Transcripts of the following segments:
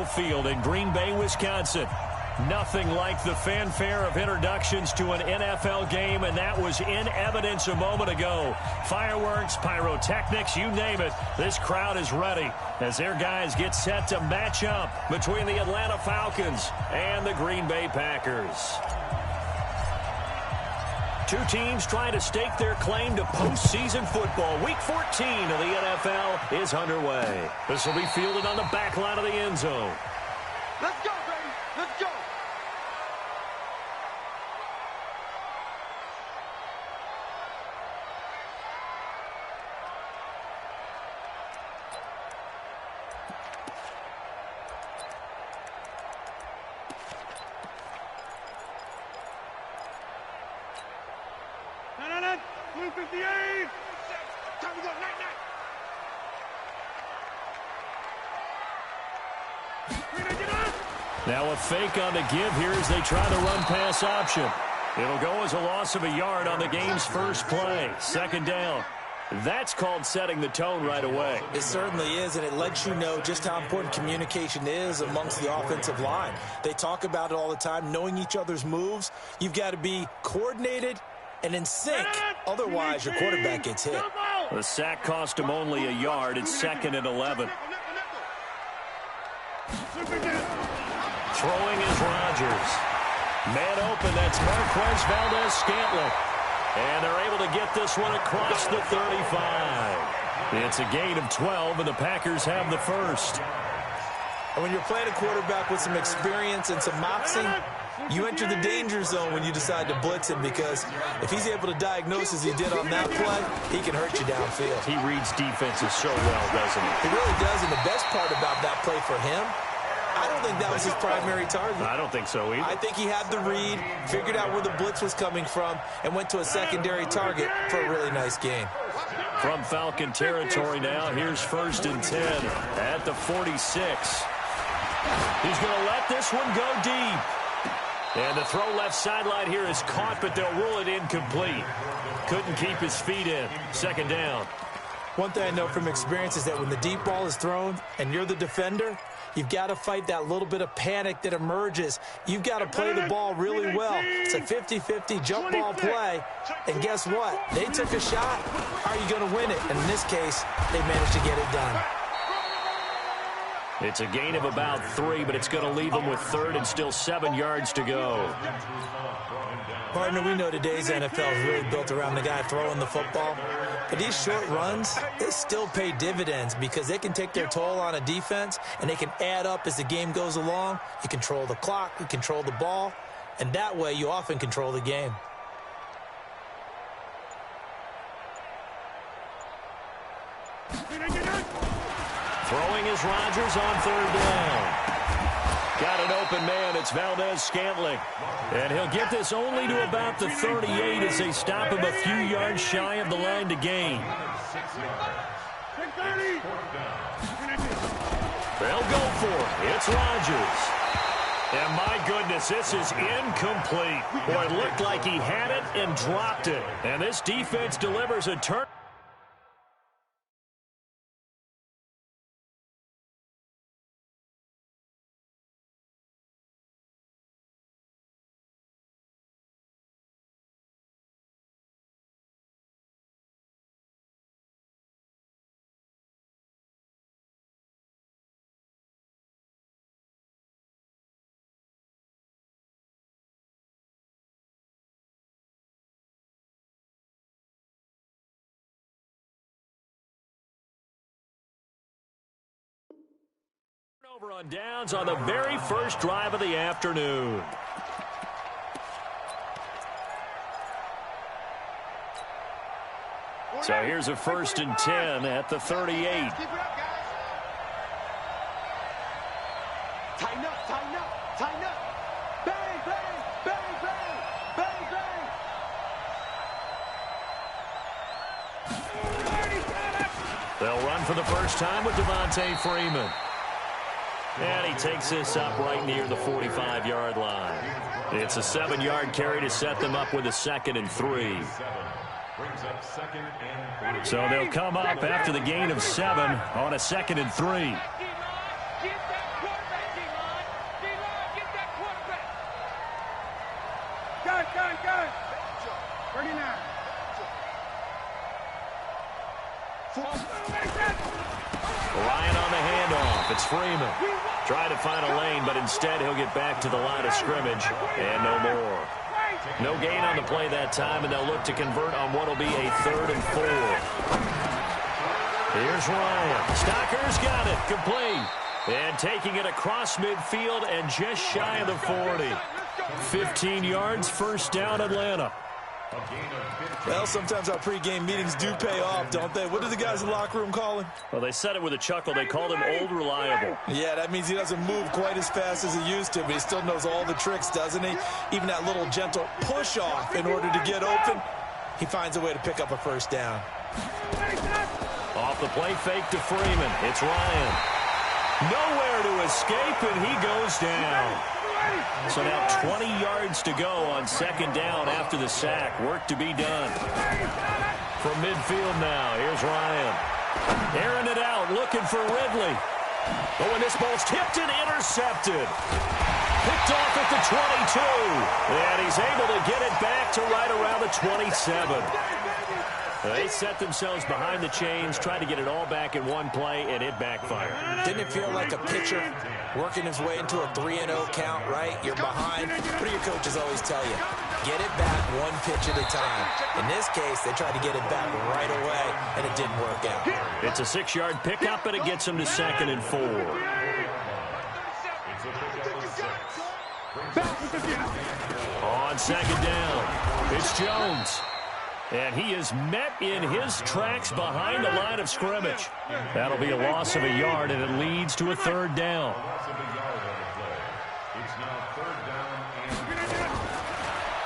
Lambeau Field in Green Bay, Wisconsin. Nothing like the fanfare of introductions to an NFL game, and that was in evidence a moment ago. Fireworks, pyrotechnics, you name it. This crowd is ready as their guys get set to match up between the Atlanta Falcons and the Green Bay Packers. Two teams trying to stake their claim to postseason football. Week 14 of the NFL is underway. This will be fielded on the back line of the end zone. Let's go, baby. Let's go. Now a fake on the give here as they try the run-pass option. It'll go as a loss of a yard on the game's first play. Second down. That's called setting the tone right away. It certainly is, and it lets you know just how important communication is amongst the offensive line. They talk about it all the time, knowing each other's moves. You've got to be coordinated and in sync. Otherwise, your quarterback gets hit. The sack cost him only a yard. It's 2nd and 11. Throwing is Rodgers. Man open, that's Marquez Valdez-Scantling. And they're able to get this one across the 35. It's a gain of 12, and the Packers have the first. And when you're playing a quarterback with some experience and some moxie, you enter the danger zone when you decide to blitz him, because if he's able to diagnose as he did on that play, he can hurt you downfield. He reads defenses so well, doesn't he? He really does, and the best part about that play for him, I don't think that was his primary target. I don't think so either. I think he had the read, figured out where the blitz was coming from, and went to a secondary target for a really nice gain. From Falcon territory now, here's 1st and 10 at the 46. He's going to let this one go deep. And the throw left sideline here is caught, but they'll rule it incomplete. Couldn't keep his feet in. 2nd down. One thing I know from experience is that when the deep ball is thrown and you're the defender, you've got to fight that little bit of panic that emerges. You've got to play the ball really well. It's a 50-50 jump ball play. And guess what? They took a shot. How are you going to win it? And in this case, they managed to get it done. It's a gain of about 3, but it's going to leave them with 3rd and still 7 yards to go. Partner, we know today's NFL is really built around the guy throwing the football. But these short runs, they still pay dividends because they can take their toll on a defense, and they can add up as the game goes along. You control the clock, you control the ball, and that way you often control the game. Throwing is Rodgers on 3rd down. Got an open man. It's Valdez-Scantling. And he'll get this only to about the 38 as they stop him a few yards shy of the line to gain. They'll go for it. It's Rodgers. And my goodness, this is incomplete. Boy, it looked like he had it and dropped it. And this defense delivers a turn. Over on downs on the very first drive of the afternoon. So here's a 1st and 10 at the 38. Tighten up, tighten up, tighten up. Bang, bang, bang, bang, bang, bang. They'll run for the first time with Devontae Freeman. And he takes this up right near the 45-yard line. It's a 7-yard carry to set them up with a 2nd and 3. So they'll come up after the gain of 7 on a 2nd and 3. got it. 39. Ryan on the handoff. It's Freeman. Trying to find a lane, but instead he'll get back to the line of scrimmage and no more. No gain on the play that time, and they'll look to convert on what will be a 3rd and 4. Here's Ryan. Stocker's got it. Complete. And taking it across midfield and just shy of the 40. 15 yards, first down, Atlanta. Well, sometimes our pregame meetings do pay off, don't they? What do the guys in the locker room call him? Well, they said it with a chuckle. They called him Old Reliable. Yeah, that means he doesn't move quite as fast as he used to, but he still knows all the tricks, doesn't he? Even that little gentle push-off in order to get open, he finds a way to pick up a first down. Off the play fake to Freeman. It's Ryan. Nowhere to escape, and he goes down. So now 20 yards to go on 2nd down after the sack. Work to be done. From midfield now, here's Ryan. Airing it out, looking for Ridley. But when this ball's tipped and intercepted. Picked off at the 22. And he's able to get it back to right around the 27. They set themselves behind the chains, tried to get it all back in one play, and it backfired. Didn't it feel like a pitcher working his way into a 3-0 count, right? You're behind. What do your coaches always tell you? Get it back one pitch at a time. In this case, they tried to get it back right away, and it didn't work out. It's a 6-yard pickup, and it gets them to 2nd and 4. On 2nd down, it's Jones. And he is met in his tracks behind the line of scrimmage. That'll be a loss of a yard, and it leads to a 3rd down.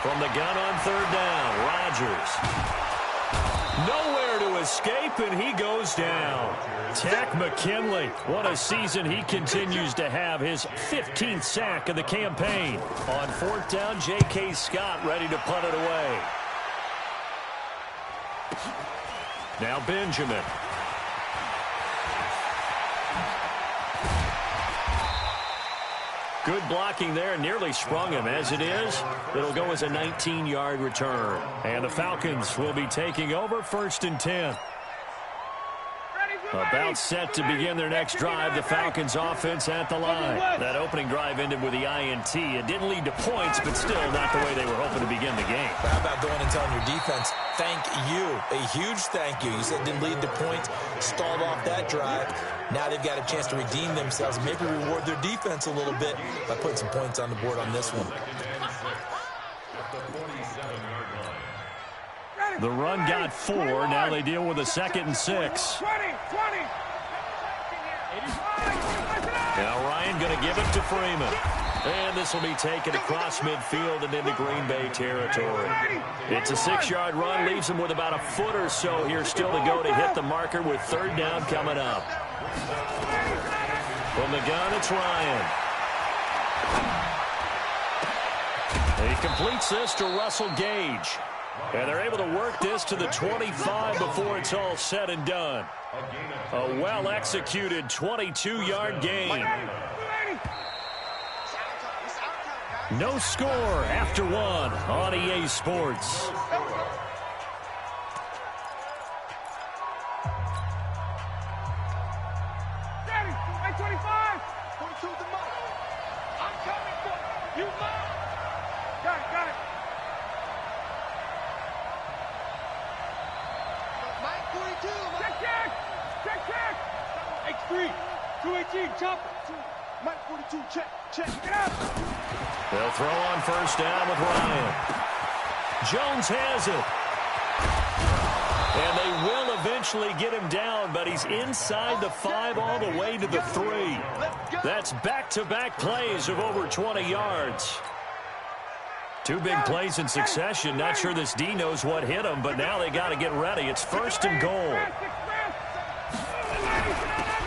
From the gun on 3rd down, Rodgers. Nowhere to escape, and he goes down. Takk McKinley, what a season he continues to have. His 15th sack of the campaign. On 4th down, J.K. Scott ready to punt it away. Now Benjamin. Good blocking there, nearly sprung him. As it is, it'll go as a 19-yard return. And the Falcons will be taking over 1st and 10. About set to begin their next drive, the Falcons offense at the line. That opening drive ended with the INT. It didn't lead to points, but still not the way they were hoping to begin the game. How about going and telling your defense, thank you, a huge thank you. You said it didn't lead to points, stalled off that drive. Now they've got a chance to redeem themselves, maybe reward their defense a little bit by putting some points on the board on this one. The run got 4. Now they deal with a 2nd and 6. Now Ryan going to give it to Freeman. And this will be taken across midfield and into Green Bay territory. It's a 6-yard run, leaves him with about a foot or so here still to go to hit the marker with 3rd down coming up. From the gun, it's Ryan. He completes this to Russell Gage. And they're able to work this to the 25 before it's all said and done. A well-executed 22-yard gain. No score after 1 on EA Sports. Daddy, 25. 42 the mark. I'm coming for you. Got it. Mike 42. Check. X3. 218. Chopper. Mike 42. Check. Get out. They'll throw on 1st down with Ryan. Jones has it. And they will eventually get him down, but he's inside the 5 all the way to the 3. That's back-to-back plays of over 20 yards. 2 big plays in succession. Not sure this D knows what hit him, but now they got to get ready. It's 1st and goal.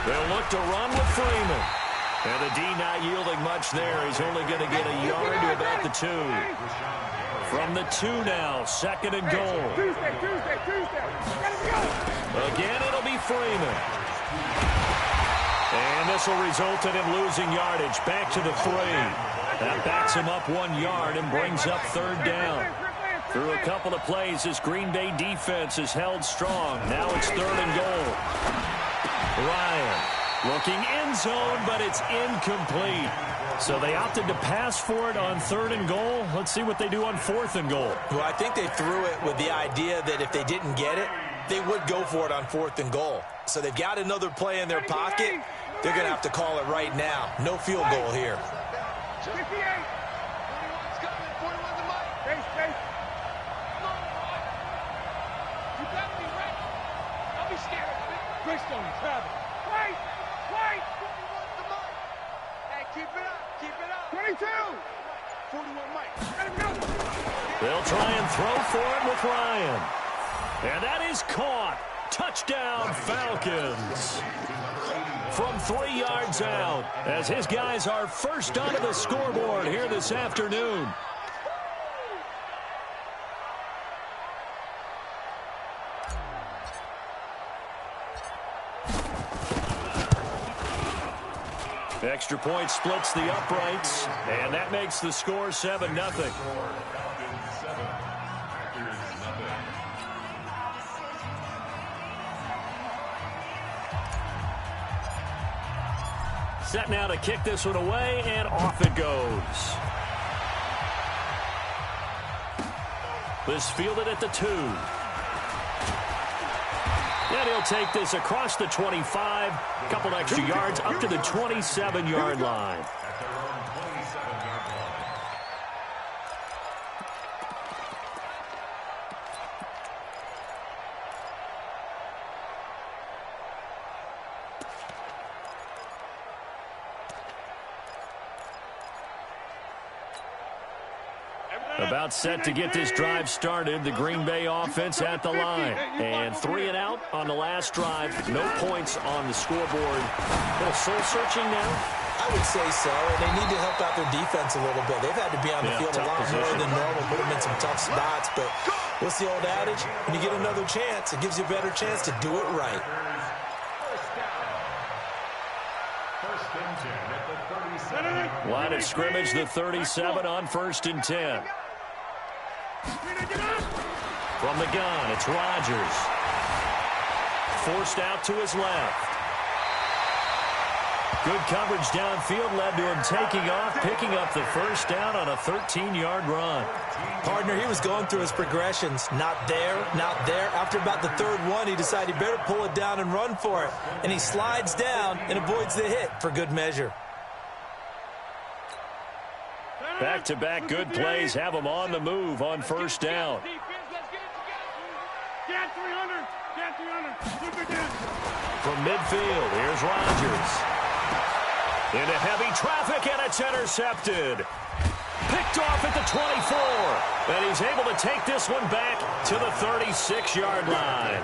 They'll look to run with Freeman. And the D not yielding much there. He's only going to get a yard to about the 2. From the 2 now, 2nd and goal. Tuesday. Again, it'll be Freeman. And this will result in him losing yardage. Back to the 3. That backs him up 1 yard and brings up 3rd down. Through a couple of plays, this Green Bay defense is held strong. Now it's 3rd and goal. Ryan looking end zone, but it's incomplete. So they opted to pass for it on 3rd and goal. Let's see what they do on 4th and goal. Well, I think they threw it with the idea that if they didn't get it, they would go for it on 4th and goal. So they've got another play in their pocket. They're going to have to call it right now. No field goal here. 58. 41's coming. 41's the mic. Face. You got me right. Don't be scared of it. Greystone, travel. Wait. 41's the mic. Hey, keep it up. 22. 41 mic. Let him go. They'll try and throw for it with Ryan. And that is caught. Touchdown, Falcons. From 3 yards out, as his guys are first onto the scoreboard here this afternoon. Extra point splits the uprights, and that makes the score 7-0. Set now to kick this one away, and off it goes. This fielded at the 2. And he'll take this across the 25. A couple extra yards up to the 27-yard line. About set to get this drive started. The Green Bay offense at the line. And 3 and out on the last drive. No points on the scoreboard. A little soul-searching now? I would say so, and they need to help out their defense a little bit. They've had to be on the field a lot more than normal, put them in some tough spots. But what's the old adage? When you get another chance, it gives you a better chance to do it right. Line of scrimmage, the 37 on 1st and 10. From the gun, it's Rodgers. Forced out to his left. Good coverage downfield led to him taking off, picking up the first down on a 13-yard run. Partner, he was going through his progressions. Not there, not there. After about the 3rd one, he decided he better pull it down and run for it. And he slides down and avoids the hit for good measure. Back-to-back good plays have him on the move on 1st down. From midfield, here's Rodgers. Into heavy traffic, and it's intercepted. Picked off at the 24. And he's able to take this one back to the 36-yard line.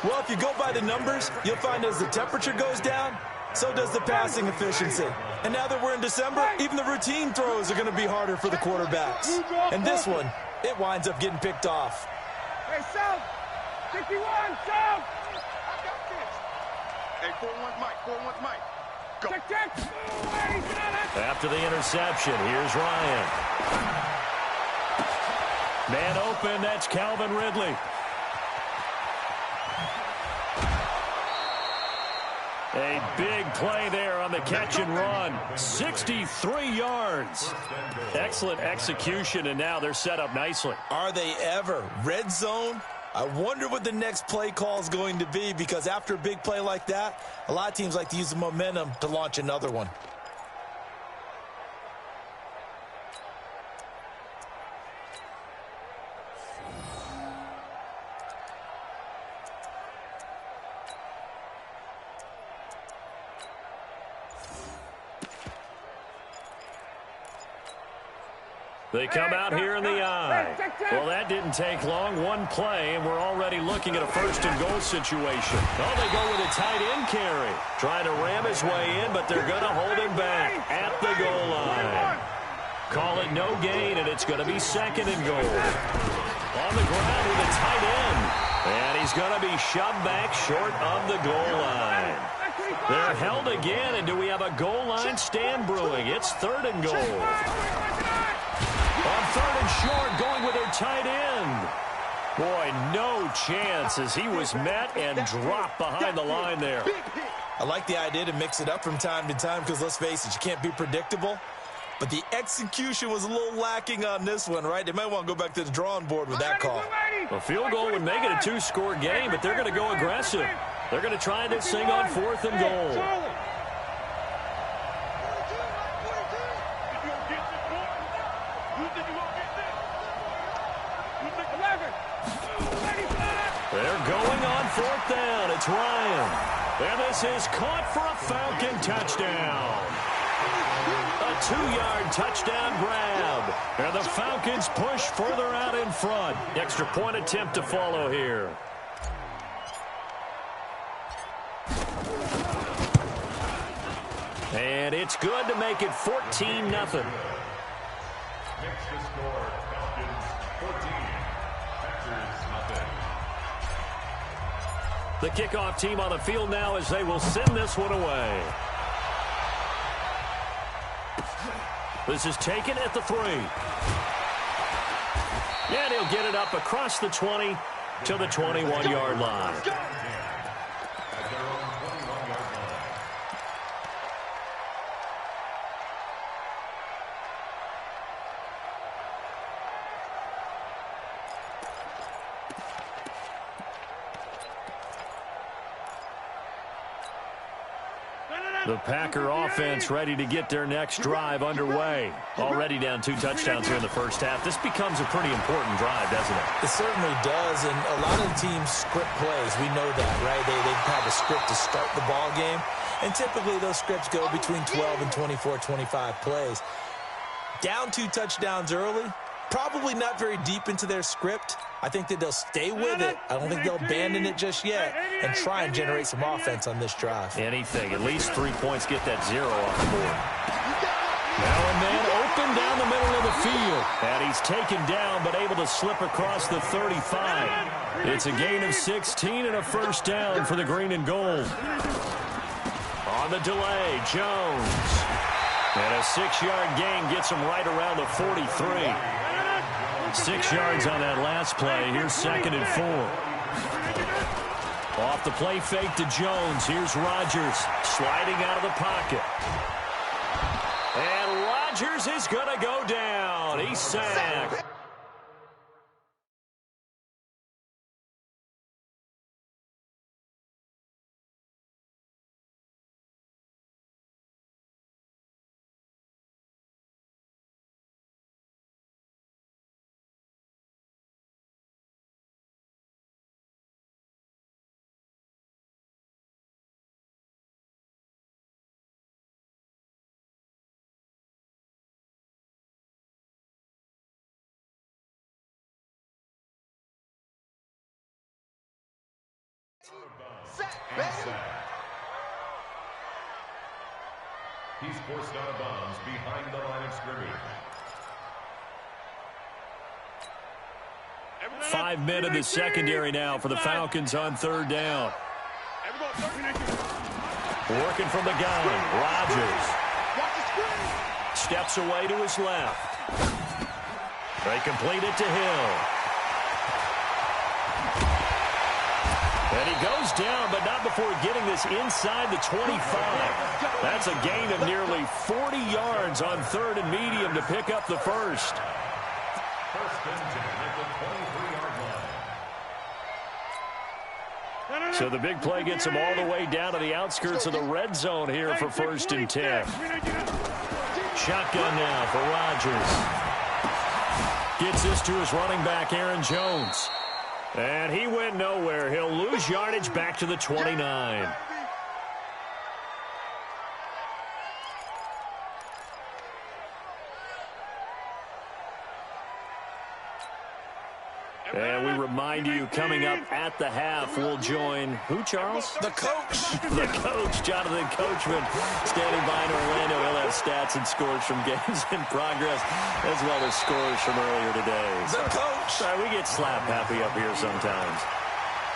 Well, if you go by the numbers, you'll find as the temperature goes down, so does the passing efficiency. And now that we're in December, even the routine throws are going to be harder for the quarterbacks. And this one, it winds up getting picked off. Hey, South! 51, South! I got this. Hey, 41's Mike, 41's Mike. Go. Check. After the interception, here's Ryan. Man open, that's Calvin Ridley. A big play there on the catch and run. 63 yards. Excellent execution, and now they're set up nicely. Are they ever? Red zone? I wonder what the next play call is going to be, because after a big play like that, a lot of teams like to use the momentum to launch another one. They come out here in the eye. Well, that didn't take long. One play, and we're already looking at a 1st and goal situation. Oh, they go with a tight end carry. Trying to ram his way in, but they're going to hold him back at the goal line. Call it no gain, and it's going to be 2nd and goal. On the ground with a tight end. And he's going to be shoved back short of the goal line. They're held again, and do we have a goal line stand brewing? It's 3rd and goal. On third and short, going with their tight end. Boy, no chance as he was met and dropped behind the line there. I like the idea to mix it up from time to time because, let's face it, you can't be predictable. But the execution was a little lacking on this one, right? They might want to go back to the drawing board with that call. A field goal would make it a two-score game, but they're going to go aggressive. They're going to try this thing on 4th and goal. They're going on 4th down. It's Ryan. And this is caught for a Falcon touchdown. A 2-yard touchdown grab. And the Falcons push further out in front. Extra point attempt to follow here. And it's good to make it 14-0. Next to score, Falcons 14, Packers nothing. The kickoff team on the field now as they will send this one away. This is taken at the 3. And he'll get it up across the 20 to the 21-yard line. The Packer offense ready to get their next drive underway. Already down 2 touchdowns here in the first half. This becomes a pretty important drive, doesn't it? It certainly does, and a lot of the teams script plays. We know that, right? They have a script to start the ball game, and typically those scripts go between 12 and 24, 25 plays. Down 2 touchdowns early, probably not very deep into their script. I think that they'll stay with it. I don't think they'll abandon it just yet and try and generate some offense on this drive. Anything. At least 3 points, get that 0 off the board. Now and then, open down the middle of the field. And he's taken down, but able to slip across the 35. It's a gain of 16 and a first down for the green and gold. On the delay, Jones. And a 6-yard gain gets him right around the 43. 6 yards on that last play. Here's 2nd and 4. Off the play fake to Jones. Here's Rodgers sliding out of the pocket. And Rodgers is going to go down. He's sacked. He's forced out of bounds behind the line of scrimmage. 5 men in the secondary now for the Falcons on 3rd down. Working from the gun, Rodgers. Steps away to his left. They complete it to Hill. And he goes down, but not before getting this inside the 25. That's a gain of nearly 40 yards on 3rd and medium to pick up the first. First and 10 at the 23-yard line. So the big play gets him all the way down to the outskirts of the red zone here for 1st and 10. Shotgun now for Rodgers. Gets this to his running back, Aaron Jones. And he went nowhere. He'll lose yardage back to the 29. And we remind you, coming up at the half, we'll join who, Charles? The coach. The coach, Jonathan Coachman, standing by in Orlando. He'll have stats and scores from games in progress, as well as scores from earlier today. The coach. Sorry, we get slap happy up here sometimes.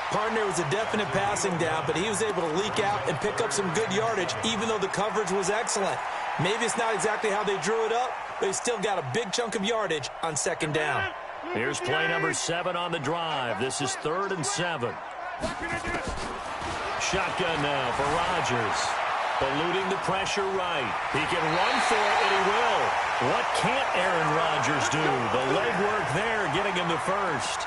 Partner was a definite passing down, but he was able to leak out and pick up some good yardage, even though the coverage was excellent. Maybe it's not exactly how they drew it up, they still got a big chunk of yardage on second down. Here's play number 7 on the drive. This is 3rd and 7. Shotgun now for Rodgers. Eluding the pressure right. He can run for it, and he will. What can't Aaron Rodgers do? The legwork there getting him the first.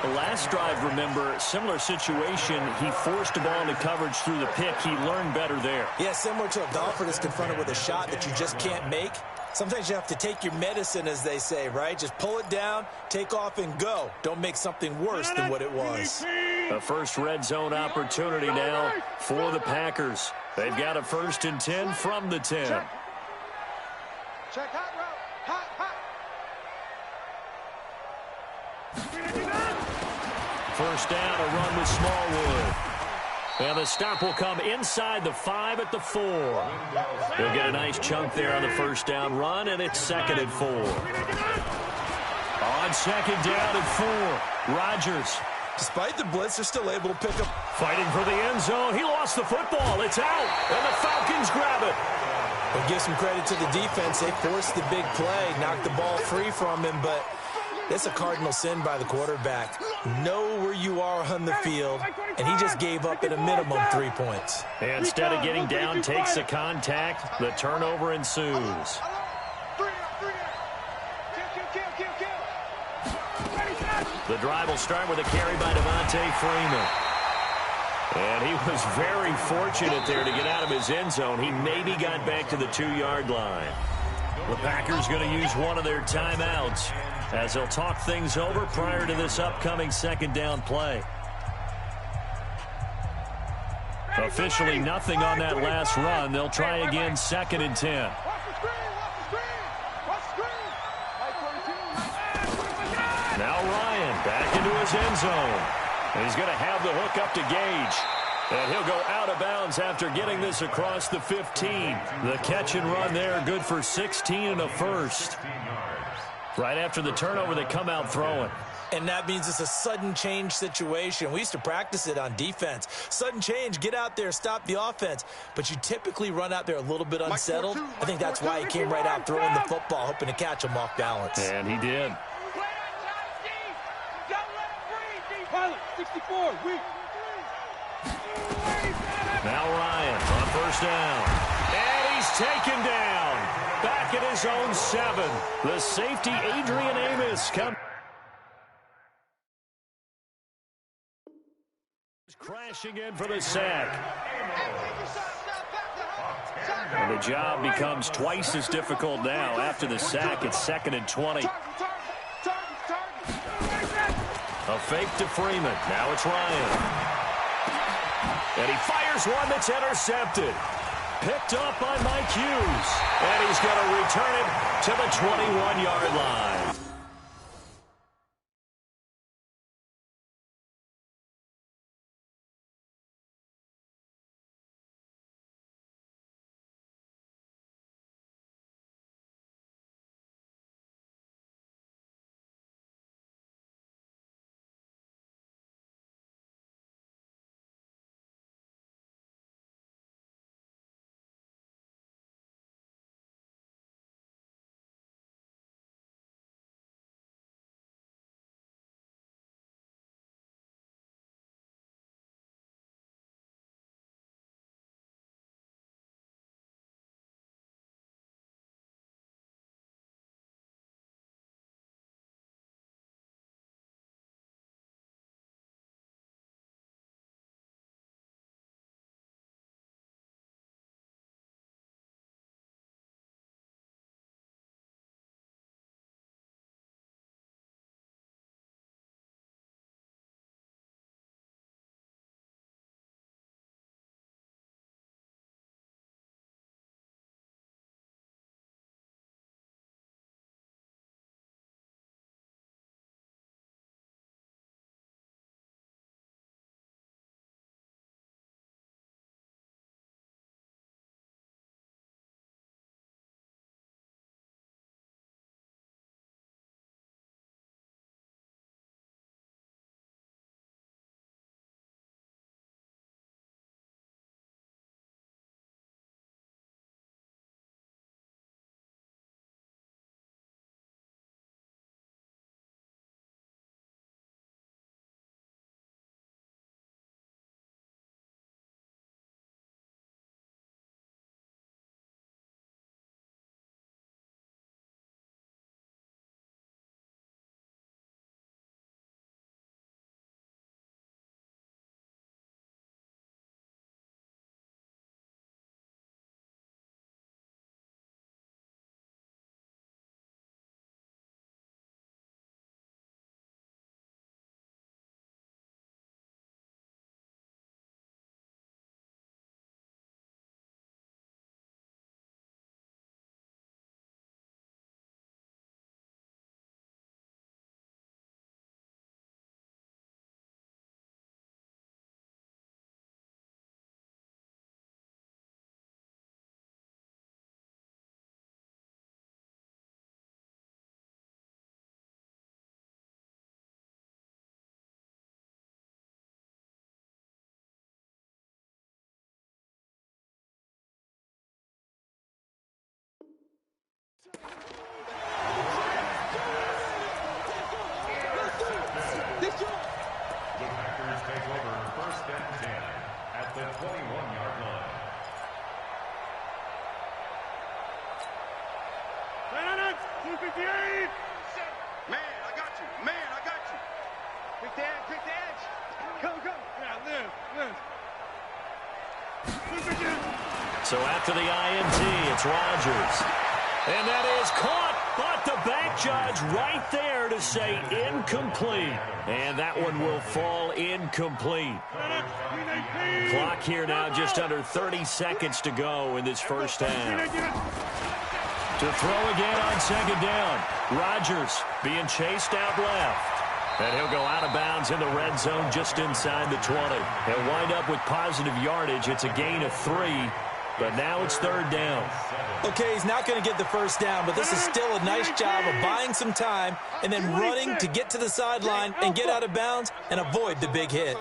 The last drive, remember, similar situation. He forced the ball into coverage through the pick. He learned better there. Yeah, similar to a golfer that's confronted with a shot that you just can't make. Sometimes you have to take your medicine, as they say, right? Just pull it down, take off, and go. Don't make something worse than what it was. A first red zone opportunity now for the Packers. They've got a 1st and 10 from the 10. Check hot route. Hot, hot. First down, a run with Smallwood. And the stop will come inside the 5 at the 4. He'll get a nice chunk there on the first down run, and it's 2nd and 4. On 2nd down and 4, Rodgers. Despite the blitz, they're still able to pick up. Fighting for the end zone. He lost the football. It's out, and the Falcons grab it. We'll give some credit to the defense. They forced the big play, knocked the ball free from him, but it's a cardinal sin by the quarterback. Know where you are on the field, and he just gave up at a minimum 3 points. Instead of getting down, takes the contact. The turnover ensues. The drive will start with a carry by Devontae Freeman. And he was very fortunate there to get out of his end zone. He maybe got back to the 2-yard line. The Packers going to use one of their timeouts as they'll talk things over prior to this upcoming 2nd down play. Officially nothing on that last run. They'll try again 2nd and 10. Now Ryan back into his end zone. And he's going to have the hook up to Gage. And he'll go out of bounds after getting this across the 15. The catch and run there, good for 16 and a first. Right after the turnover, they come out throwing. And that means it's a sudden change situation. We used to practice it on defense. Sudden change, get out there, stop the offense. But you typically run out there a little bit unsettled. I think that's why he came right out throwing the football, hoping to catch him off balance. And he did. Pilot, 64, weak. Now Ryan on first down. And he's taken down. Back at his own 7. The safety, Adrian Amos, comes crashing in for the sack. And the job becomes twice as difficult now. After the sack, it's 2nd and 20. A fake to Freeman. Now it's Ryan. And he fires one that's intercepted. Picked up by Mike Hughes. And he's going to return it to the 21-yard line. 21-yard line. Man, I got you. Man, I got you. Pick the edge, pick the edge. Go, go. Yeah, live. So after the INT, it's Rodgers. And that is caught, but the back judge right there to say incomplete. And that one will fall incomplete. Clock here now just under 30 seconds to go in this first half. To throw again on second down. Rodgers being chased out left. And he'll go out of bounds in the red zone just inside the 20. He'll wind up with positive yardage. It's a gain of 3, but now it's third down. Okay, he's not going to get the first down, but this is still a nice job of buying some time and then running to get to the sideline and get out of bounds and avoid the big hit.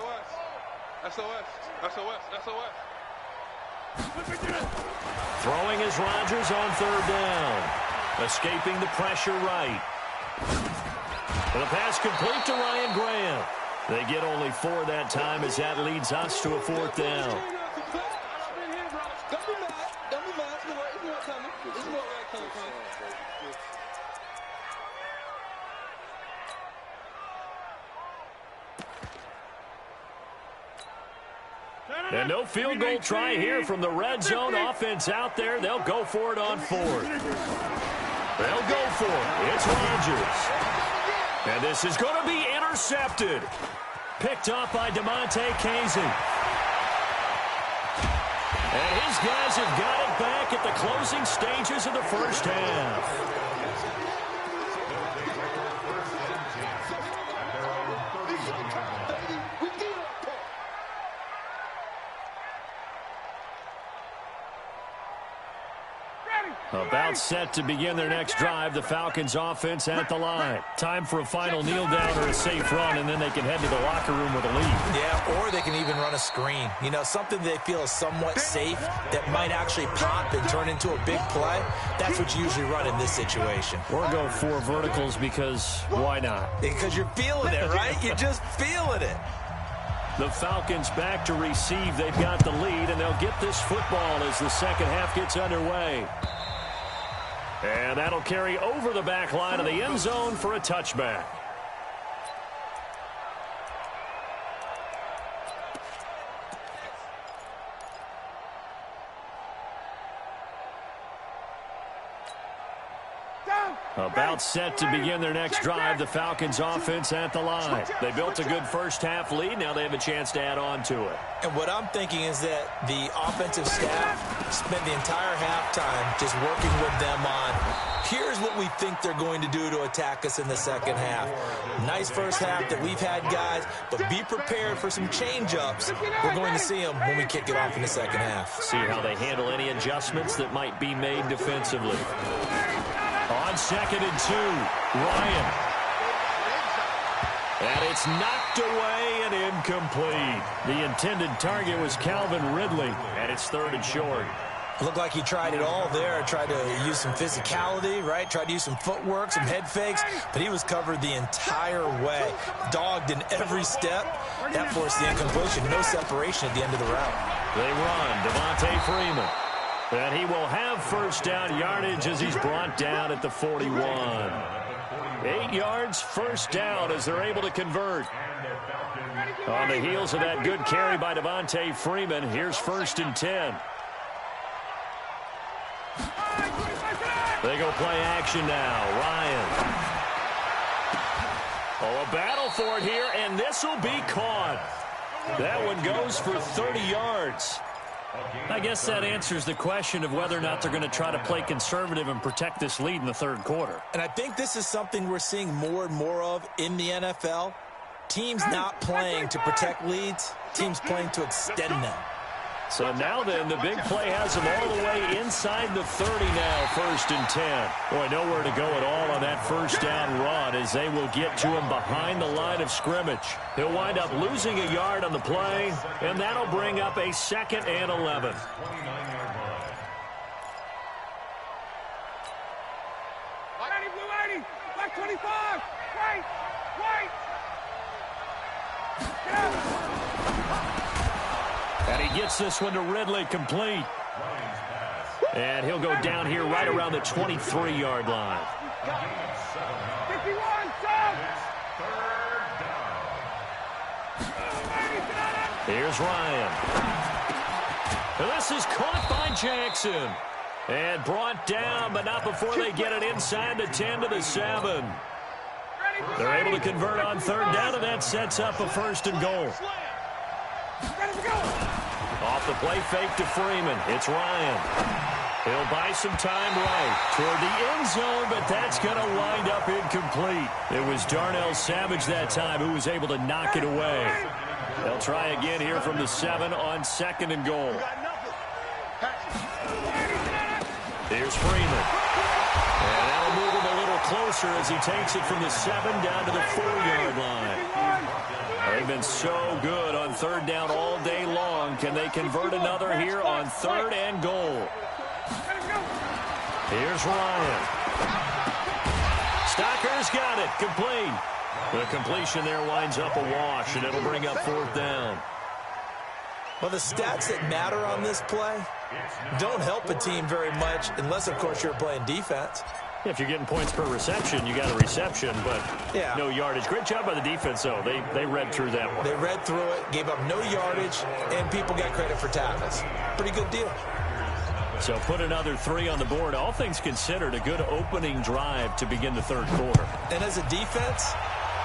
Throwing is Rodgers on third down. Escaping the pressure right. And the pass complete to Ryan Graham. They get only 4 that time as that leads us to a fourth down. And no field goal try here from the red zone. Offense out there. They'll go for it on 4th. They'll go for it. It's Rodgers. And this is going to be intercepted. Picked up by DeMonte Casey. And his guys have got it back at the closing stages of the first half. About set to begin their next drive, the Falcons offense at the line. Time for a final kneel down or a safe run, and then they can head to the locker room with a lead. Yeah, or they can even run a screen. You know, something they feel is somewhat safe that might actually pop and turn into a big play. That's what you usually run in this situation. Or go 4 verticals because why not? Because you're feeling it, right? You're just feeling it. The Falcons back to receive. They've got the lead, and they'll get this football as the second half gets underway. And that'll carry over the back line of the end zone for a touchback. About set to begin their next drive, the Falcons offense at the line. They built a good first half lead. Now they have a chance to add on to it. And what I'm thinking is that the offensive staff spent the entire halftime just working with them on, here's what we think they're going to do to attack us in the second half. Nice first half that we've had, guys, but be prepared for some change-ups. We're going to see them when we kick it off in the second half. See how they handle any adjustments that might be made defensively. On 2nd and 2, Ryan. And it's knocked away and incomplete. The intended target was Calvin Ridley, and it's 3rd and short. Looked like he tried it all there. Tried to use some physicality, right? Tried to use some footwork, some head fakes, but he was covered the entire way. Dogged in every step. That forced the incompletion. No separation at the end of the route. They run. Devontae Freeman. And he will have first down yardage as he's brought down at the 41. 8 yards, first down as they're able to convert. On the heels of that good carry by Devontae Freeman, here's 1st and 10. They go play action now. Ryan. Oh, a battle for it here, and this will be caught. That one goes for 30 yards. I guess that answers the question of whether or not they're going to try to play conservative and protect this lead in the 3rd quarter. And I think this is something we're seeing more and more of in the NFL. Teams not playing to protect leads, teams playing to extend them. So now then, the big play has them all the way inside the 30 now, 1st and 10. Boy, nowhere to go at all on that first down run as they will get to him behind the line of scrimmage. He'll wind up losing a yard on the play, and that'll bring up a 2nd and 11. Black 25! Wait! Wait! And he gets this one to Ridley, complete. And he'll go down here right around the 23-yard line. 51, Sam! Here's Ryan. And this is caught by Jackson. And brought down, but not before they get it inside the 10 to the 7. They're able to convert on third down, and that sets up a 1st and goal. Off the play fake to Freeman. It's Ryan. He'll buy some time right toward the end zone, but that's going to wind up incomplete. It was Darnell Savage that time who was able to knock it away. They'll try again here from the 7 on 2nd and goal. Here's Freeman. And that'll move him a little closer as he takes it from the 7 down to the 4-yard line. They've been so good on third down all day long. Can they convert another here on 3rd and goal? Here's Ryan. Stocker's got it. Complete. The completion there winds up a wash, and it'll bring up 4th down. Well, the stats that matter on this play don't help a team very much unless, of course, you're playing defense. If you're getting points per reception, you got a reception, but no yardage. Great job by the defense, though. They read through that one. They read through it, gave up no yardage, and people got credit for tackles. Pretty good deal. So put another 3 on the board. All things considered, a good opening drive to begin the 3rd quarter. And as a defense,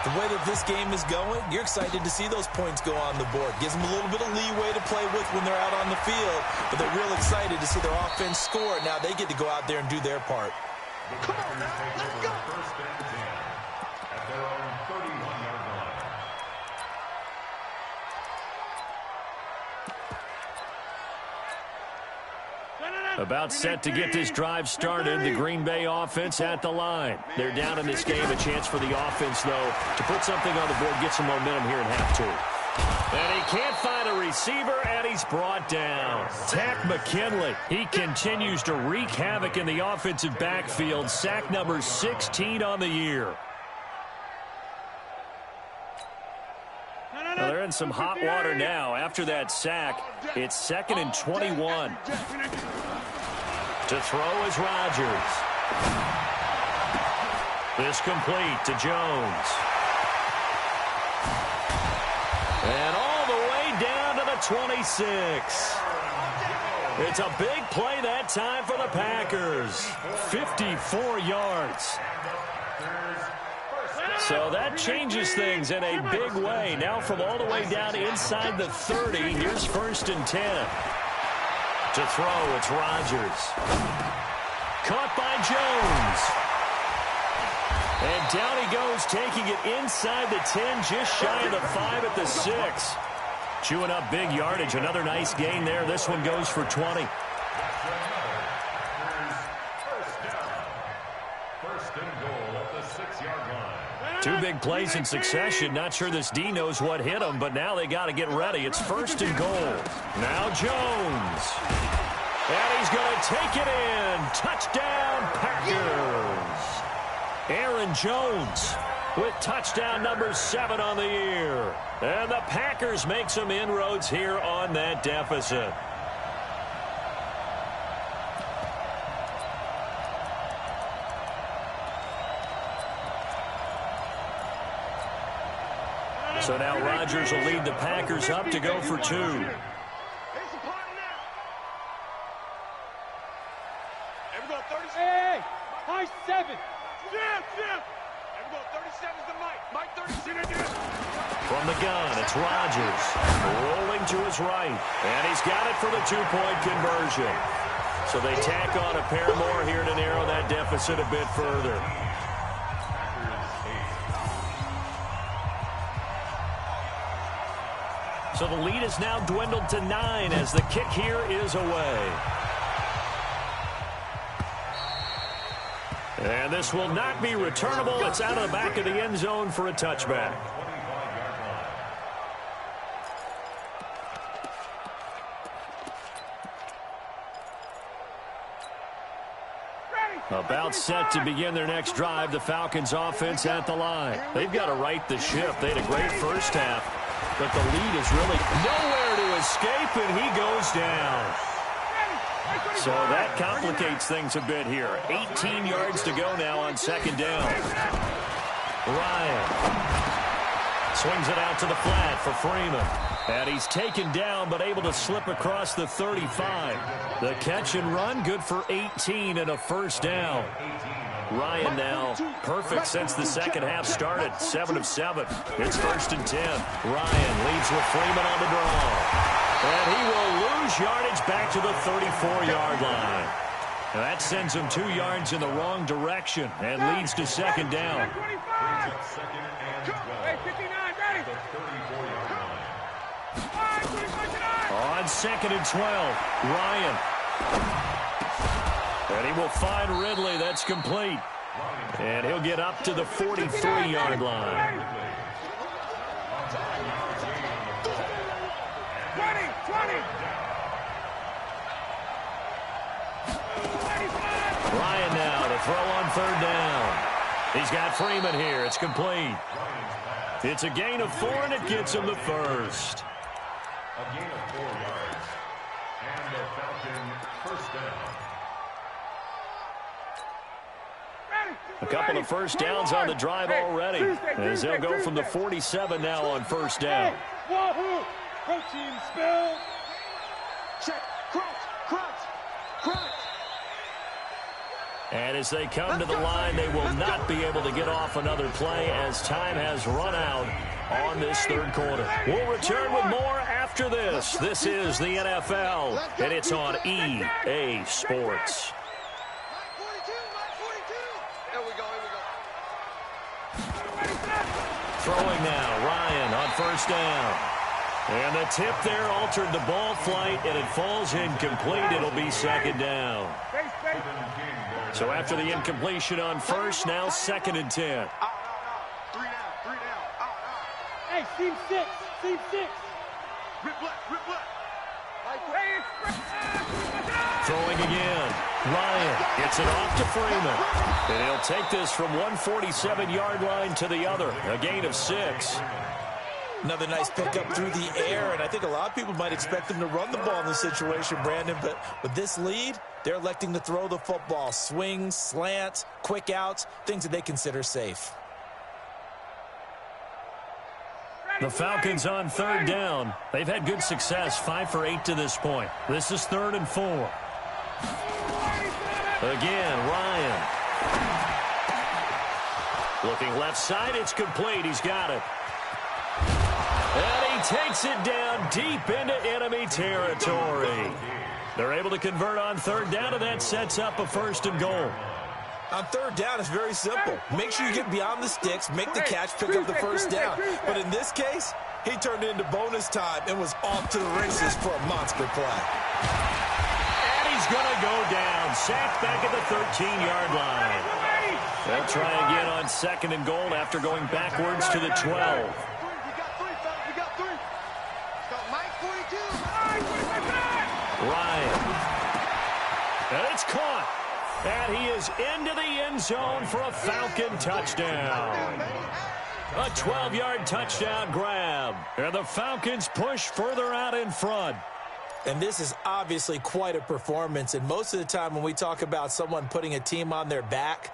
the way that this game is going, you're excited to see those points go on the board. Gives them a little bit of leeway to play with when they're out on the field, but they're real excited to see their offense score. Now they get to go out there and do their part. Come on now, let's go! 1st and 10 at their own 31-yard line. About set to get this drive started. The Green Bay offense at the line. They're down in this game. A chance for the offense, though, to put something on the board, get some momentum here in half 2. And he can't find a receiver, and he's brought down. Takk McKinley. He continues to wreak havoc in the offensive backfield. Sack number 16 on the year. Well, they're in some hot water now. After that sack, it's 2nd and 21. To throw is Rodgers. This complete to Jones. And all the way down to the 26. It's a big play that time for the Packers. 54 yards. So that changes things in a big way. Now from all the way down inside the 30, here's 1st and 10. To throw, it's Rodgers. Caught by Jones. And down he goes, taking it inside the 10, just shy of the 5 at the 6. Chewing up big yardage. Another nice gain there. This one goes for 20. Two big plays in succession. Not sure this D knows what hit him, but now they got to get ready. It's 1st and goal. Now Jones. And he's going to take it in. Touchdown, Packers. Aaron Jones with touchdown number 7 on the year. And the Packers make some inroads here on that deficit. So now Rodgers will lead the Packers up to go for 2. Hey, high 7. Jim. Everyone, 37's the Mike 37. From the gun, it's Rodgers. Rolling to his right. And he's got it for the 2-point conversion. So they tack on a pair more here to narrow that deficit a bit further. So the lead is now dwindled to 9 as the kick here is away. And this will not be returnable. It's out of the back of the end zone for a touchback. About set to begin their next drive, the Falcons offense at the line. They've got to right the ship. They had a great first half, but the lead is really nowhere to escape, and he goes down. So that complicates things a bit here. 18 yards to go now on second down. Ryan swings it out to the flat for Freeman. And he's taken down but able to slip across the 35. The catch and run good for 18 and a first down. Ryan now perfect since the second half started. 7 of 7. It's 1st and 10. Ryan leads with Freeman on the draw. And he will lose yardage back to the 34-yard line. Now that sends him 2 yards in the wrong direction and leads to second down. On 2nd and 12, Ryan. And he will find Ridley. That's complete. And he'll get up to the 43-yard line. 20. Ryan now to throw on 3rd down. He's got Freeman here. It's complete. It's a gain of 4, and it gets him the first. A gain of 4 yards. And the Falcon first down. A couple of first downs on the drive already, as they'll go from the 47 now on first down. Wahoo! Protein spill. Check. Crunch. And as they come to the line, they will not be able to get off another play as time has run out on this 3rd quarter. We'll return with more after this. This is the NFL, and it's on EA Sports. Throwing now, Ryan on first down. And the tip there altered the ball flight, and it falls incomplete. It'll be second down. So after the incompletion on first, now 2nd and 10. 3 down. Hey, seam 6. Rip left. Throwing again. Ryan gets it off to Freeman. And he'll take this from 147-yard line to the other. A gain of 6. Another nice pickup through the air, and I think a lot of people might expect them to run the ball in this situation, Brandon, but with this lead, they're electing to throw the football. Swings, slants, quick outs, things that they consider safe. The Falcons on 3rd down. They've had good success, 5 for 8 to this point. This is 3rd and 4. Again, Ryan. Looking left side, it's complete. He's got it. And he takes it down deep into enemy territory. They're able to convert on 3rd down, and that sets up a 1st and goal. On 3rd down, it's very simple. Make sure you get beyond the sticks, make the catch, pick up the first down. But in this case, he turned it into bonus time and was off to the races for a monster play. And he's going to go down. Sacked back at the 13-yard line. They'll try again on 2nd and goal after going backwards to the 12. Ryan. And it's caught. And he is into the end zone for a Falcon touchdown. A 12-yard touchdown grab. And the Falcons push further out in front. And this is obviously quite a performance. And most of the time when we talk about someone putting a team on their back,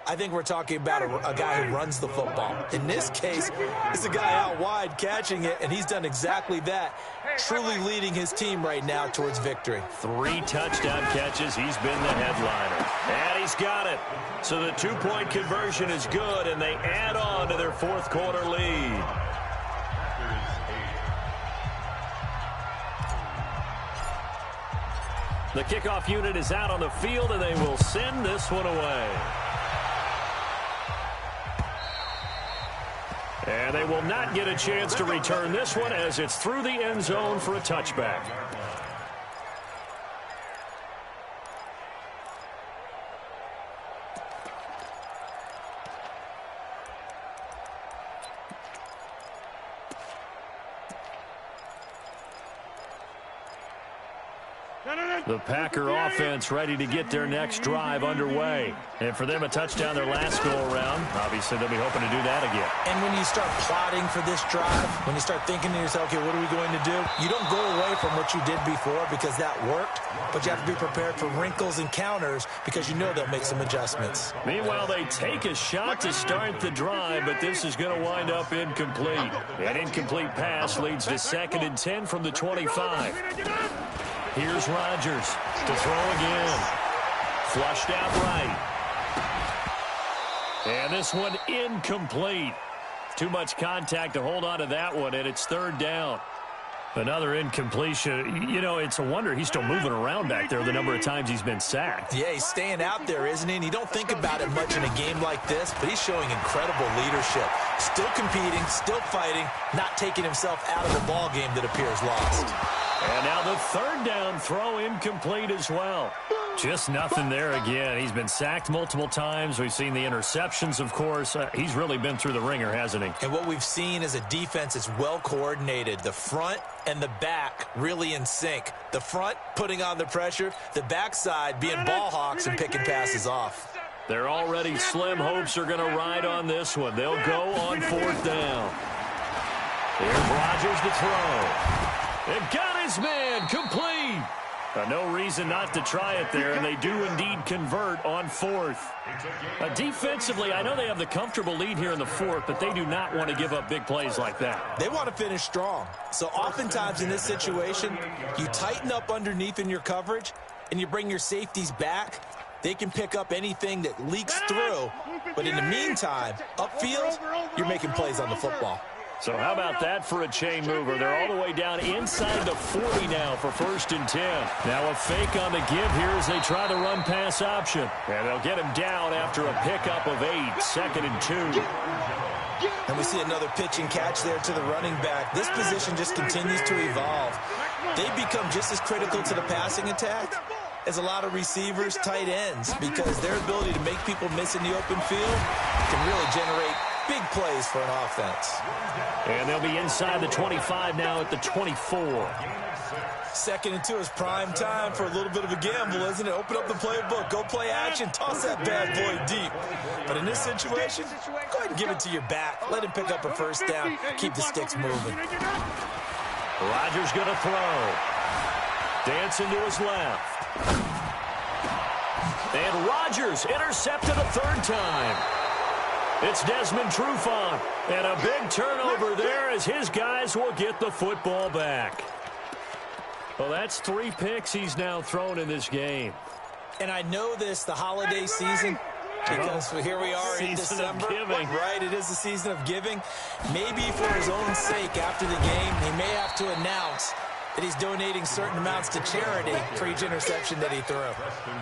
I think we're talking about a guy who runs the football. In this case, it's a guy out wide catching it, and he's done exactly that, truly leading his team right now towards victory. 3 touchdown catches. He's been the headliner. And he's got it. So the 2-point conversion is good, and they add on to their 4th quarter lead. The kickoff unit is out on the field, and they will send this one away. And they will not get a chance to return this one as it's through the end zone for a touchback. The Packer offense ready to get their next drive underway. And for them, a touchdown their last go-around. Obviously, they'll be hoping to do that again. And when you start plotting for this drive, when you start thinking to yourself, okay, what are we going to do? You don't go away from what you did before because that worked, but you have to be prepared for wrinkles and counters because you know they'll make some adjustments. Meanwhile, they take a shot to start the drive, but this is going to wind up incomplete. An incomplete pass leads to 2nd and 10 from the 25. Here's Rodgers to throw again. Flushed out right. And this one incomplete. Too much contact to hold on to that one, and it's 3rd down. Another incompletion. You know, it's a wonder he's still moving around back there the number of times he's been sacked. Yeah, he's staying out there, isn't he? And you don't think about it much in a game like this, but he's showing incredible leadership. Still competing, still fighting, not taking himself out of a ball game that appears lost. And now the 3rd down throw incomplete as well. Just nothing there again. He's been sacked multiple times. We've seen the interceptions, of course. He's really been through the ringer, hasn't he? And what we've seen is a defense that's well coordinated. The front and the back really in sync. The front putting on the pressure. The backside being ball hawks and picking passes off. Their already slim hopes are going to ride on this one. They'll go on 4th down. Here's Rodgers to throw. They've got his man complete. No reason not to try it there, and they do indeed convert on 4th. Defensively, I know they have the comfortable lead here in the 4th, but they do not want to give up big plays like that. They want to finish strong. So oftentimes in this situation, you tighten up underneath in your coverage, and you bring your safeties back. They can pick up anything that leaks through, but in the meantime, upfield, you're making plays on the football. So how about that for a chain mover? They're all the way down inside the 40 now for 1st and 10. Now a fake on the give here as they try the run-pass option. And they'll get him down after a pickup of 8, 2nd and 2. And we see another pitch and catch there to the running back. This position just continues to evolve. They become just as critical to the passing attack as a lot of receivers, tight ends, because their ability to make people miss in the open field can really generate big plays for an offense. And they'll be inside the 25 now at the 24. 2nd and 2 is prime time for a little bit of a gamble, isn't it? Open up the playbook, go play action, toss that bad boy deep. But in this situation, go ahead and give it to your back. Let him pick up a 1st down. Keep the sticks moving. Rodgers going to throw. Dancing to his left. And Rodgers intercepted a 3rd time. It's Desmond Trufant, and a big turnover there as his guys will get the football back. Well, that's 3 picks he's now thrown in this game. And I know this, the holiday season, because here we are in December. Right, it is the season of giving. Maybe for his own sake after the game, he may have to announce that he's donating certain amounts to charity for each interception that he threw.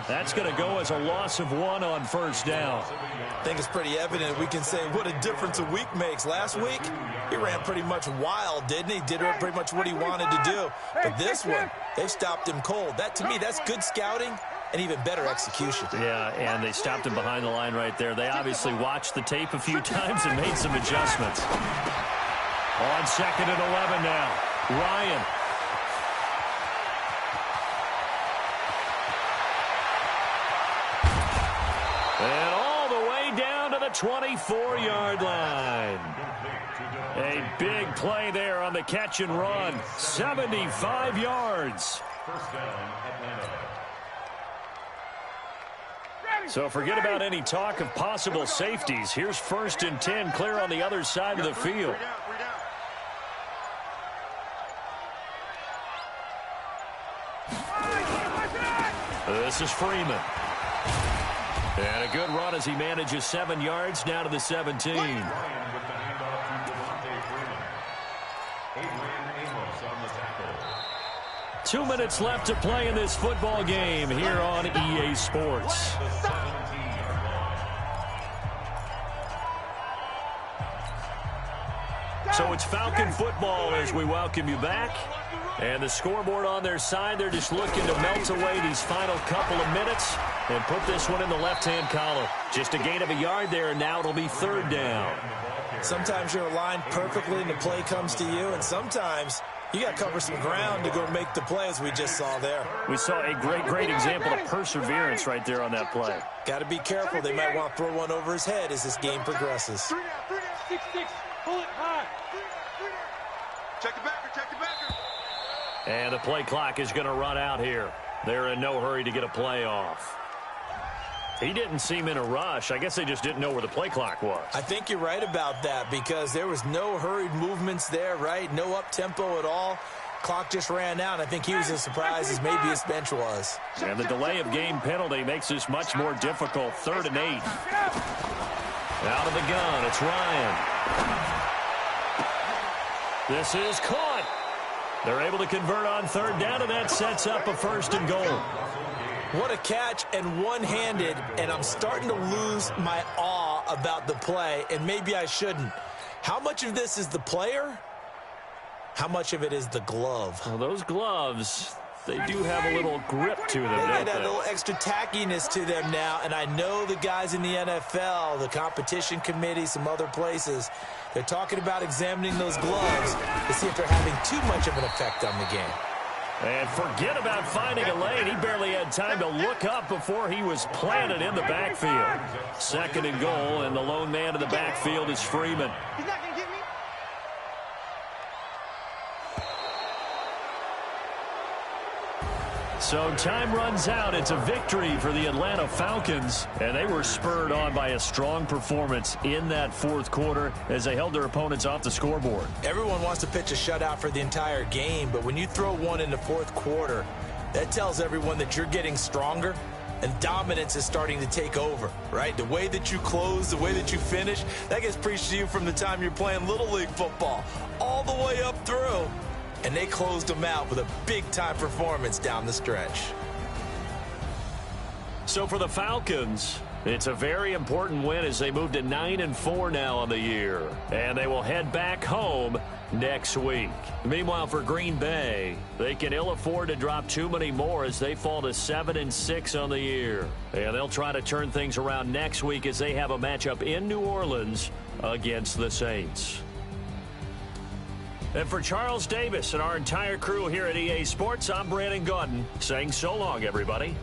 That's going to go as a loss of 1 on 1st down. I think it's pretty evident. We can say what a difference a week makes. Last week, he ran pretty much wild, didn't he? Did pretty much what he wanted to do. But this one, they've stopped him cold. That, to me, that's good scouting and even better execution. Yeah, and they stopped him behind the line right there. They obviously watched the tape a few times and made some adjustments. On 2nd and 11 now. Ryan. And all the way down to the 24-yard line. A big play there on the catch and run. 75 yards. So forget about any talk of possible safeties. Here's 1st and 10, clear on the other side of the field. This is Freeman. And a good run as he manages 7 yards down to the 17. 2 minutes left to play in this football game here on EA Sports. So it's Falcon football as we welcome you back. And the scoreboard on their side, they're just looking to melt away these final couple of minutes and put this one in the left-hand column. Just a gain of a yard there, and now it'll be 3rd down. Sometimes you're aligned perfectly and the play comes to you, and sometimes you got to cover some ground to go make the play, as we just saw there. We saw a great example of perseverance right there on that play. Got to be careful. They might want to throw one over his head as this game progresses. 6-6, pull it high. Check the backer, check the backer. And the play clock is going to run out here. They're in no hurry to get a play off. He didn't seem in a rush. I guess they just didn't know where the play clock was. I think you're right about that because there was no hurried movements there, right? No up-tempo at all. Clock just ran out. I think he was as surprised as maybe his bench was. And the delay of game penalty makes this much more difficult. 3rd and 8. Out of the gun, it's Ryan. This is caught. They're able to convert on 3rd down, and that sets up a 1st and goal. What a catch, and one-handed, and I'm starting to lose my awe about the play, and maybe I shouldn't. How much of this is the player? How much of it is the glove? Well, those gloves, they do have a little grip to them, They don't got a they? little extra tackiness to them now, and I know the guys in the NFL, the competition committee, some other places, they're talking about examining those gloves to see if they're having too much of an effect on the game. And forget about finding a lane. He barely had time to look up before he was planted in the backfield. 2nd and goal, and the lone man in the backfield is Freeman. He's not going to get me. So time runs out. It's a victory for the Atlanta Falcons, and they were spurred on by a strong performance in that 4th quarter as they held their opponents off the scoreboard. Everyone wants to pitch a shutout for the entire game, but when you throw one in the 4th quarter, that tells everyone that you're getting stronger and dominance is starting to take over, right? The way that you close, the way that you finish, that gets preached to you from the time you're playing Little League football all the way up through. And they closed them out with a big-time performance down the stretch. So for the Falcons, it's a very important win as they move to 9-4 now on the year. And they will head back home next week. Meanwhile, for Green Bay, they can ill afford to drop too many more as they fall to 7-6 on the year. And they'll try to turn things around next week as they have a matchup in New Orleans against the Saints. And for Charles Davis and our entire crew here at EA Sports, I'm Brandon Gaudin saying so long, everybody.